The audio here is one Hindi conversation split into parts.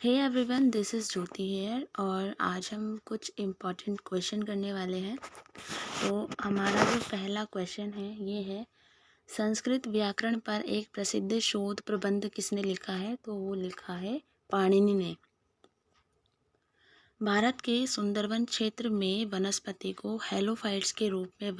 Hey everyone, this is Jyoti here और आज हम कुछ इम्पॉर्टेंट क्वेश्चन करने वाले हैं। तो हमारा जो पहला क्वेश्चन है ये है, संस्कृत व्याकरण पर एक प्रसिद्ध शोध प्रबंध किसने लिखा है? तो वो लिखा है पाणिनि ने। भारत के सुंदरवन क्षेत्र में वनस्पति को हेलोफाइट्स के रूप में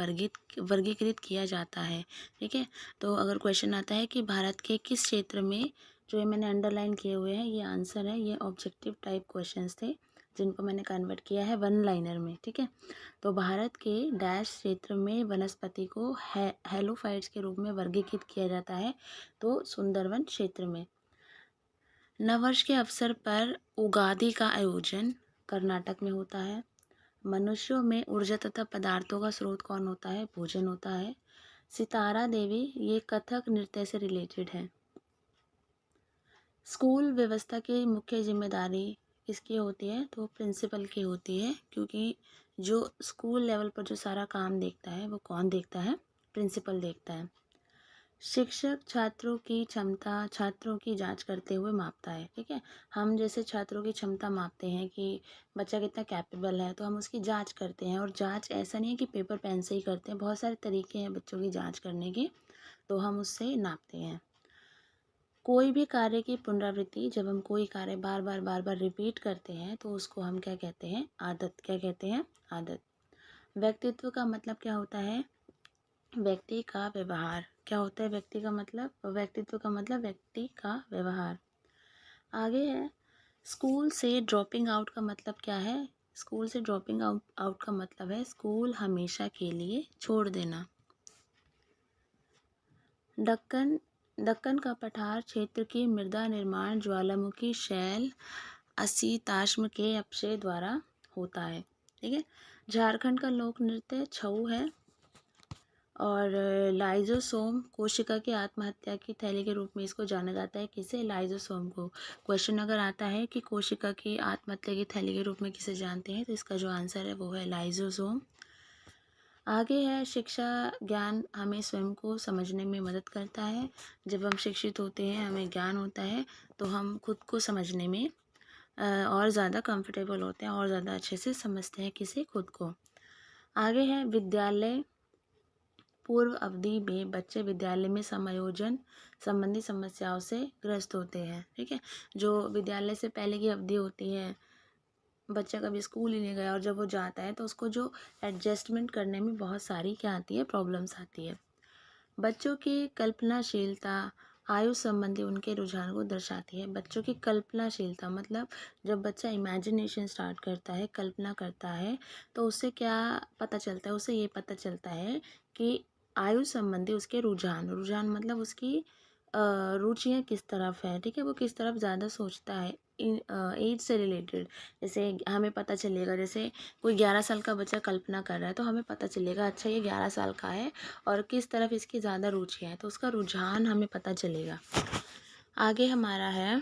वर्गीकृत किया जाता है। ठीक है, तो अगर क्वेश्चन आता है कि भारत के किस क्षेत्र में, जो ये मैंने अंडरलाइन किए हुए हैं ये आंसर है। ये ऑब्जेक्टिव टाइप क्वेश्चंस थे जिनको मैंने कन्वर्ट किया है वन लाइनर में। ठीक है, तो भारत के डैश क्षेत्र में वनस्पति को हेलोफाइट्स के रूप में वर्गीकृत किया जाता है, तो सुंदरवन क्षेत्र में। नववर्ष के अवसर पर उगादि का आयोजन कर्नाटक में होता है। मनुष्यों में ऊर्जा तथा पदार्थों का स्रोत कौन होता है? भोजन होता है। सितारा देवी ये कथक नृत्य से रिलेटेड है। स्कूल व्यवस्था की मुख्य जिम्मेदारी किसकी होती है? तो प्रिंसिपल की होती है, क्योंकि जो स्कूल लेवल पर जो सारा काम देखता है वो कौन देखता है? प्रिंसिपल देखता है। शिक्षक छात्रों की क्षमता छात्रों की जांच करते हुए मापता है। ठीक है, हम जैसे छात्रों की क्षमता मापते हैं कि बच्चा कितना कैपेबल है, तो हम उसकी जांच करते हैं। और जांच ऐसा नहीं है कि पेपर पेन से ही करते हैं, बहुत सारे तरीके हैं बच्चों की जांच करने के, तो हम उससे नापते हैं। कोई भी कार्य की पुनरावृत्ति, जब हम कोई कार्य बार बार रिपीट करते हैं तो उसको हम क्या कहते हैं? आदत। क्या कहते हैं? आदत। व्यक्तित्व का मतलब क्या होता है? व्यक्ति का व्यवहार। क्या होता है व्यक्ति का मतलब? व्यक्तित्व का मतलब व्यक्ति का व्यवहार। आगे है, स्कूल से ड्रॉपिंग आउट का मतलब क्या है? स्कूल से ड्रॉपिंग आउट का मतलब है स्कूल हमेशा के लिए छोड़ देना। दक्कन का पठार क्षेत्र की मृदा निर्माण ज्वालामुखी शैल असिताश्म के अपक्षय द्वारा होता है। ठीक है, झारखंड का लोक नृत्य छऊ है। और लाइजोसोम कोशिका की आत्महत्या की थैली के रूप में इसको जाना जाता है। किसे? लाइजोसोम को। क्वेश्चन अगर आता है कि कोशिका की आत्महत्या की थैली के रूप में किसे जानते हैं, तो इसका जो आंसर है वो है लाइजोसोम। आगे है, शिक्षा ज्ञान हमें स्वयं को समझने में मदद करता है। जब हम शिक्षित होते हैं, हमें ज्ञान होता है, तो हम खुद को समझने में और ज़्यादा कंफर्टेबल होते हैं और ज़्यादा अच्छे से समझते हैं किसे? खुद को। आगे है, विद्यालय पूर्व अवधि में बच्चे विद्यालय में समायोजन संबंधी समस्याओं से ग्रस्त होते हैं। ठीक है, जो विद्यालय से पहले की अवधि होती है, बच्चा कभी स्कूल ही नहीं गया और जब वो जाता है तो उसको जो एडजस्टमेंट करने में बहुत सारी क्या आती है? प्रॉब्लम्स आती है। बच्चों की कल्पनाशीलता आयु संबंधी उनके रुझान को दर्शाती है। बच्चों की कल्पनाशीलता मतलब जब बच्चा इमेजिनेशन स्टार्ट करता है, कल्पना करता है, तो उससे क्या पता चलता है? उससे ये पता चलता है कि आयु संबंधी उसके रुझान मतलब उसकी रुचियाँ किस तरफ है। ठीक है, वो किस तरफ ज़्यादा सोचता है एज से रिलेटेड। जैसे हमें पता चलेगा, जैसे कोई 11 साल का बच्चा कल्पना कर रहा है तो हमें पता चलेगा अच्छा ये 11 साल का है और किस तरफ इसकी ज़्यादा रुचि है, तो उसका रुझान हमें पता चलेगा। आगे हमारा है,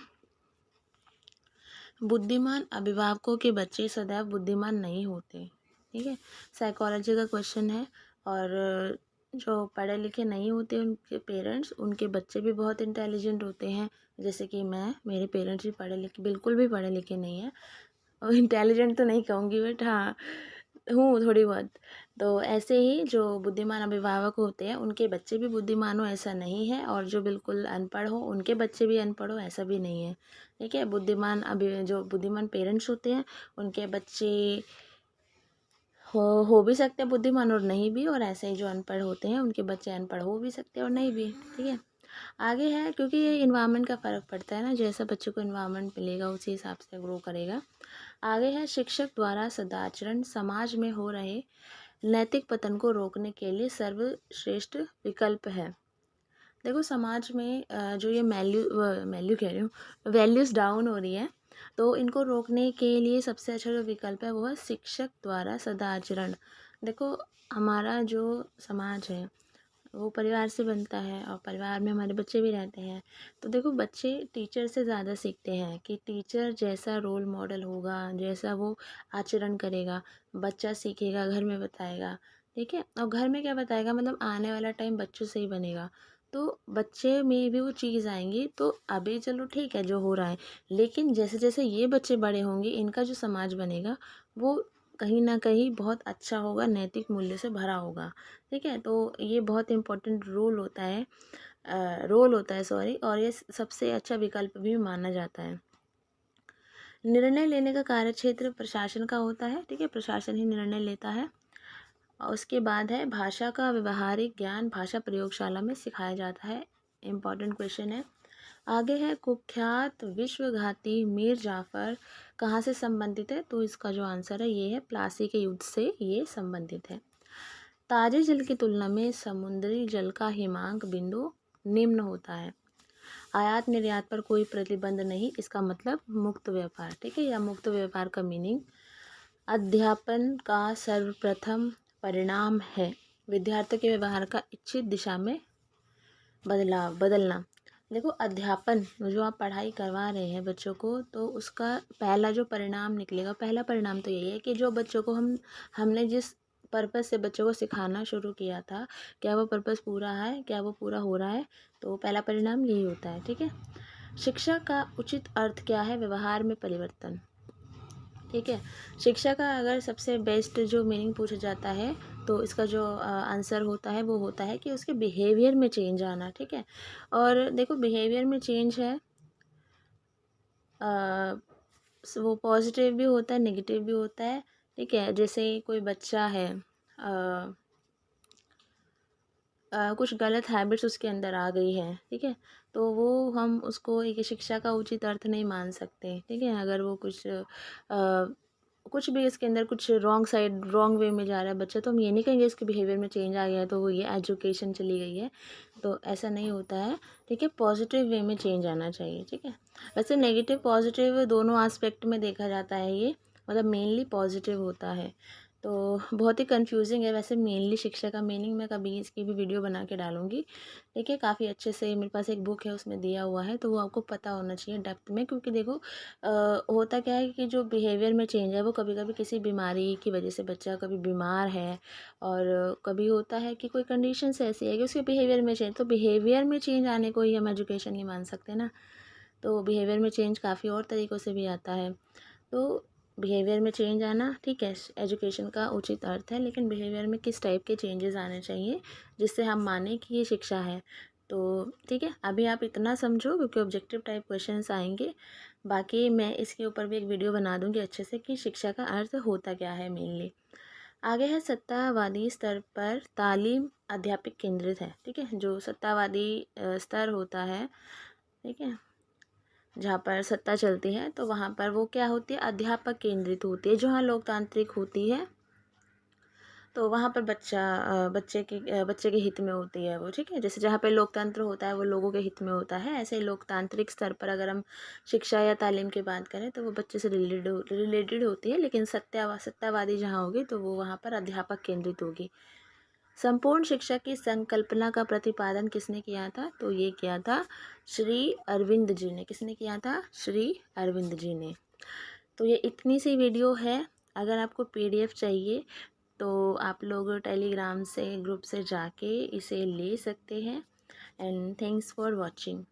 बुद्धिमान अभिभावकों के बच्चे सदैव बुद्धिमान नहीं होते। ठीक है, साइकोलॉजी का क्वेश्चन है। और जो पढ़े लिखे नहीं होते उनके पेरेंट्स, उनके बच्चे भी बहुत इंटेलिजेंट होते हैं। जैसे कि मेरे पेरेंट्स भी पढ़े लिखे, बिल्कुल भी पढ़े लिखे नहीं हैं, और इंटेलिजेंट तो नहीं कहूँगी बट हाँ हूँ थोड़ी बहुत। तो ऐसे ही जो बुद्धिमान अभिभावक होते हैं उनके बच्चे भी बुद्धिमान हो ऐसा नहीं है, और जो बिल्कुल अनपढ़ हो उनके बच्चे भी अनपढ़ हो ऐसा भी नहीं है। ठीक है, जो बुद्धिमान पेरेंट्स होते हैं उनके बच्चे हो भी सकते हैं बुद्धिमान और नहीं भी, और ऐसे ही जो अनपढ़ होते हैं उनके बच्चे अनपढ़ हो भी सकते हैं और नहीं भी। ठीक है, आगे है, क्योंकि ये इन्वायरमेंट का फ़र्क पड़ता है ना, जैसा बच्चे को इन्वायरमेंट मिलेगा उसी हिसाब से ग्रो करेगा। आगे है, शिक्षक द्वारा सदाचरण समाज में हो रहे नैतिक पतन को रोकने के लिए सर्वश्रेष्ठ विकल्प है। देखो समाज में जो ये मैल्यू कह रही हूँ, वैल्यूज़ डाउन हो रही है, तो इनको रोकने के लिए सबसे अच्छा जो विकल्प है वो है शिक्षक द्वारा सदाचरण। देखो हमारा जो समाज है वो परिवार से बनता है और परिवार में हमारे बच्चे भी रहते हैं। तो देखो बच्चे टीचर से ज़्यादा सीखते हैं कि टीचर जैसा रोल मॉडल होगा, जैसा वो आचरण करेगा, बच्चा सीखेगा, घर में बताएगा। ठीक है, और घर में क्या बताएगा मतलब आने वाला टाइम बच्चों से ही बनेगा। तो बच्चे में भी वो चीज़ आएंगी। तो अभी चलो ठीक है जो हो रहा है, लेकिन जैसे जैसे ये बच्चे बड़े होंगे इनका जो समाज बनेगा वो कहीं ना कहीं बहुत अच्छा होगा, नैतिक मूल्य से भरा होगा। ठीक है, तो ये बहुत इम्पोर्टेंट रोल होता है सॉरी, और ये सबसे अच्छा विकल्प भी माना जाता है। निर्णय लेने का कार्यक्षेत्र प्रशासन का होता है। ठीक है, प्रशासन ही निर्णय लेता है। और उसके बाद है भाषा का व्यवहारिक ज्ञान भाषा प्रयोगशाला में सिखाया जाता है। इम्पॉर्टेंट क्वेश्चन है। आगे है कुख्यात विश्वघाती मीर जाफ़र कहाँ से संबंधित है, तो इसका जो आंसर है ये है प्लासी के युद्ध से ये संबंधित है। ताजे जल की तुलना में समुद्री जल का हिमांक बिंदु निम्न होता है। आयात निर्यात पर कोई प्रतिबंध नहीं, इसका मतलब मुक्त व्यापार। ठीक है, या मुक्त व्यापार का मीनिंग अध्यापन का सर्वप्रथम परिणाम है विद्यार्थी के व्यवहार का इच्छित दिशा में बदलना। देखो, अध्यापन जो आप पढ़ाई करवा रहे हैं बच्चों को, तो उसका पहला जो परिणाम निकलेगा, पहला परिणाम तो यही है कि जो बच्चों को हमने जिस पर्पज़ से बच्चों को सिखाना शुरू किया था, क्या वो पर्पज़ पूरा है, क्या वो पूरा हो रहा है, तो पहला परिणाम यही होता है। ठीक है, शिक्षा का उचित अर्थ क्या है, व्यवहार में परिवर्तन। ठीक है, शिक्षा का अगर सबसे बेस्ट जो मीनिंग पूछा जाता है तो इसका जो आंसर होता है वो होता है कि उसके बिहेवियर में चेंज आना। ठीक है, और देखो बिहेवियर में चेंज है, वो पॉजिटिव भी होता है नेगेटिव भी होता है। ठीक है, जैसे कोई बच्चा है, कुछ गलत हैबिट्स उसके अंदर आ गई है। ठीक है, तो वो हम उसको एक शिक्षा का उचित अर्थ नहीं मान सकते। ठीक है, अगर वो कुछ भी इसके अंदर कुछ रॉन्ग वे में जा रहा है बच्चा, तो हम ये नहीं कहेंगे इसके बिहेवियर में चेंज आ गया है तो वो ये एजुकेशन चली गई है, तो ऐसा नहीं होता है। ठीक है, पॉजिटिव वे में चेंज आना चाहिए। ठीक है, वैसे नेगेटिव पॉजिटिव दोनों एस्पेक्ट में देखा जाता है ये, मतलब मेनली पॉजिटिव होता है। तो बहुत ही कंफ्यूजिंग है वैसे मेनली शिक्षा का मीनिंग, मैं कभी इसकी भी वीडियो बना के डालूंगी। देखिए काफ़ी अच्छे से मेरे पास एक बुक है उसमें दिया हुआ है, तो वो आपको पता होना चाहिए डेप्थ में, क्योंकि देखो होता क्या है कि जो बिहेवियर में चेंज है वो कभी कभी किसी बीमारी की वजह से बच्चा कभी बीमार है, और कभी होता है कि कोई कंडीशंस ऐसी है कि उसके बिहेवियर में चेंज, तो बिहेवियर में चेंज आने को ही हम एजुकेशन नहीं मान सकते ना। तो बिहेवियर में चेंज काफ़ी और तरीक़ों से भी आता है। तो बिहेवियर में चेंज आना ठीक है एजुकेशन का उचित अर्थ है, लेकिन बिहेवियर में किस टाइप के चेंजेस आने चाहिए जिससे हम माने कि ये शिक्षा है। तो ठीक है, अभी आप इतना समझो क्योंकि ऑब्जेक्टिव टाइप क्वेश्चंस आएंगे। बाकी मैं इसके ऊपर भी एक वीडियो बना दूंगी अच्छे से कि शिक्षा का अर्थ होता क्या है मेनली। आगे है सत्तावादी स्तर पर तालीम अध्यापक केंद्रित है। ठीक है, जो सत्तावादी स्तर होता है, ठीक है, जहाँ पर सत्ता चलती है तो वहाँ पर वो क्या होती है, अध्यापक केंद्रित होती है। जहाँ लोकतांत्रिक होती है तो वहाँ पर बच्चे के हित में होती है वो। ठीक है, जैसे जहाँ पे लोकतंत्र होता है वो लोगों के हित में होता है, ऐसे ही लोकतांत्रिक स्तर पर अगर हम शिक्षा या तालीम की बात करें तो वो बच्चे से रिलेटेड होती है, लेकिन सत्तावादी जहाँ होगी तो वो वहाँ पर अध्यापक केंद्रित होगी। संपूर्ण शिक्षा की संकल्पना का प्रतिपादन किसने किया था, तो ये किया था श्री अरविंद जी ने। किसने किया था, श्री अरविंद जी ने। तो ये इतनी सी वीडियो है। अगर आपको पीडीएफ चाहिए तो आप लोग टेलीग्राम से ग्रुप से जाके इसे ले सकते हैं। And thanks for watching.